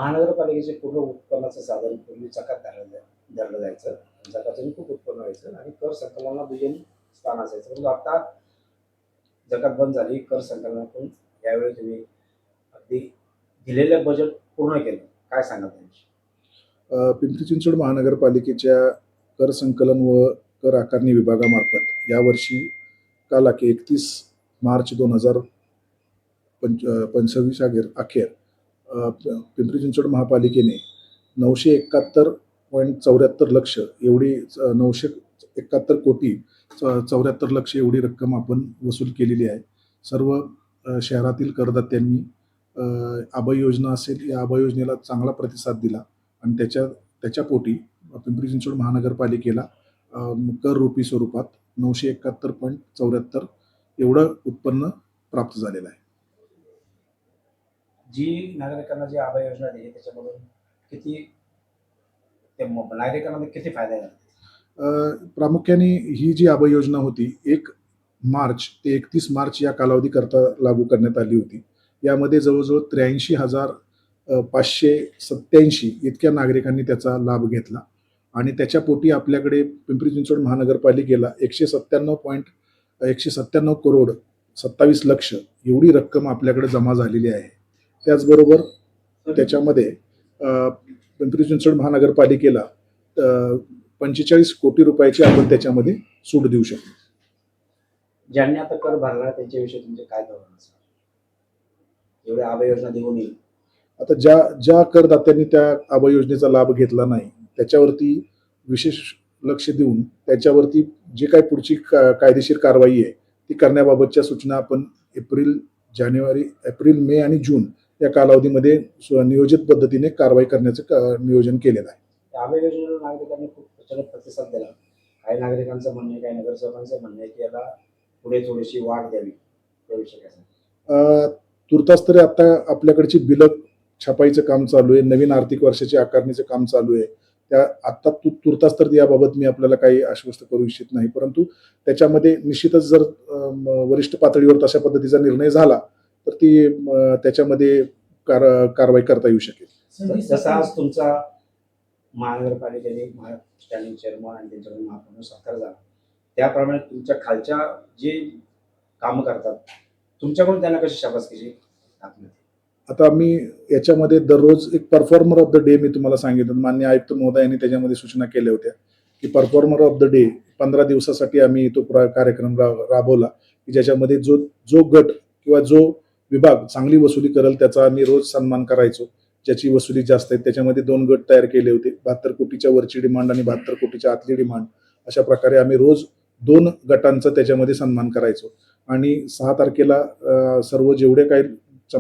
महानगरपालिकेचे पूर्ण उत्पन्नाचं साधन पूर्वी जकात धरलं जायचं. जकातून खूप उत्पन्न व्हायचं आणि कर संकलनाला दुय्यम स्थान असायचं. परंतु आता जकात बंद झाली, कर संकलनातून यावेळी तुम्ही अगदी दिलेलं बजेट पूर्ण केलं. काय सांगाल त्यांची? पिंपरी चिंचवड महानगरपालिकेच्या कर संकलन व कर आकारणी विभागामार्फत यावर्षी काल 31 मार्च 2025 अखेर पिंपरी चिंचवड महापालिकेने 971.74 लक्ष एवढी 971 कोटी 74 लक्ष एवढी रक्कम आपण वसूल केलेली आहे. सर्व शहरातील करदात्यांनी आभा योजना असेल, या आभा योजनेला चांगला प्रतिसाद दिला आणि त्याच्या पोटी पिंपरी चिंचवड महानगरपालिकेला कर रूपी स्वरूपात 971.74 एवढं उत्पन्न प्राप्त झालेलं आहे. जी नागरिकांना जी आभा योजना दिली त्याच्यामधून नागरिकांना किती फायदा झाला? प्रामुख्याने ही जी आभा योजना होती 1 मार्च ते 31 मार्च या कालावधीकरता लागू करण्यात आली होती. यामध्ये जवळजवळ 83,587 इतक्या नागरिकांनी त्याचा लाभ घेतला आणि त्याच्या पोटी आपल्याकडे पिंपरी चिंचवड महानगरपालिकेला 197 करोड 27 लक्ष एवढी रक्कम आपल्याकडे जमा झालेली आहे. त्याचबरोबर त्याच्यामध्ये पिंपरी चिंचवड महानगरपालिकेला 45 कोटी रुपयाची आपण त्याच्यामध्ये सूट देऊ शकतो. ज्यांनी आता कर भरला त्यांच्याविषयी तुमचे काय धोरण असेल? एवढ्या आभा योजना देऊन येईल आता ज्या करदात्यांनी त्या आभा योजनेचा लाभ घेतला नाही त्याच्यावरती विशेष लक्ष देऊन त्याच्यावरती जे काही पुढची कायदेशीर कारवाई आहे ती करण्याबाबतच्या सूचना आपण एप्रिल, मे आणि जून या कालावधीमध्ये नियोजित पद्धतीने कारवाई करण्याचं नियोजन केलेलं आहे. आभा योजनेला नागरिकांनी खूप प्रचंड प्रतिसाद दिला. काही नागरिकांचं म्हणणं आहे, काही नगरसेवकांचं म्हणणं आहे की याला पुढे थोडीशी वाढ द्यावी. त्याविषयी काय सांगा? तुर्तास तरी आता आपल्याकडची बिलं छापायचं काम चालू आहे, नवीन आर्थिक वर्षाची आकारणीचं काम चालू आहे. आता तुर्तास तर याबाबत मी आपल्याला काही आश्वस्त करू इच्छित नाही, परंतु त्याच्यामध्ये निश्चितच जर वरिष्ठ पातळीवर तशा पद्धतीचा निर्णय झाला तर ती त्याच्यामध्ये कारवाई करता येऊ शकेल. जसा आज तुमचा महानगरपालिकेने स्टँडिंग चेअरमन आणि त्यांच्याकडून महापौर सत्कार झाला, त्याप्रमाणे तुमच्या खालच्या जे कामं करतात तुमच्याकडून त्यांना कशी शाबासकीची टाकली? आता मी याच्यामध्ये दररोज एक परफॉर्मर ऑफ द डे मी तुम्हाला सांगितलं. माननीय आयुक्त महोदयांनी त्याच्यामध्ये सूचना केल्या होत्या की परफॉर्मर ऑफ द डे 15 दिवसासाठी आम्ही तो कार्यक्रम राबवला की ज्याच्यामध्ये जो गट किंवा जो विभाग चांगली वसुली करेल त्याचा आम्ही रोज सन्मान करायचो. ज्याची वसुली जास्त आहे त्याच्यामध्ये 2 गट तयार केले होते. 72 कोटीच्या वरची डिमांड आणि 72 कोटीच्या आतली डिमांड, अशा प्रकारे आम्ही रोज 2 गटांचा त्याच्यामध्ये सन्मान करायचो. आणि 6 तारखेला सर्व जेवढे काही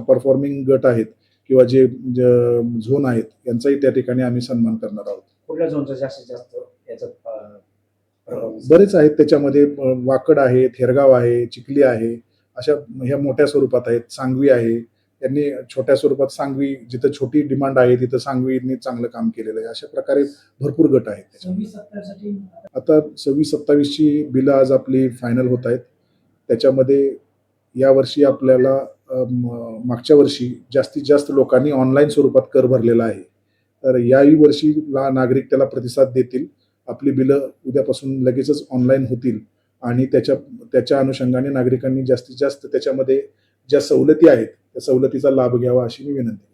परफॉर्मिंग गट आहेत किंवा जे झोन आहेत यांचाही त्या ठिकाणी आम्ही सन्मान करणार आहोत. कुठल्या झोनचा जास्तीत जास्त याच्यात? बरेच आहेत त्याच्यामध्ये. वाकड आहे, थेरगाव आहे, चिखली आहे, अशा ह्या मोठ्या स्वरूपात आहेत. सांगवी आहे, त्यांनी छोट्या स्वरूपात सांगवी, जिथं छोटी डिमांड आहे तिथं सांगवीने चांगलं काम केलेलं आहे. अशा प्रकारे भरपूर गट आहेत. आता 26-27ची बिलं आज आपली फायनल होत आहेत. त्याच्यामध्ये यावर्षी आपल्याला मागच्या वर्षी जास्तीत जास्त लोकांनी ऑनलाईन स्वरूपात कर भरलेला आहे. तर याही वर्षी नागरिक त्याला प्रतिसाद देतील. आपली बिलं उद्यापासून लगेचच ऑनलाईन होतील आणि त्याच्या अनुषंगाने नागरिकांनी जास्तीत जास्त त्याच्यामध्ये ज्या सवलती आहेत त्या सवलतीचा लाभ घ्यावा अशी मी विनंती.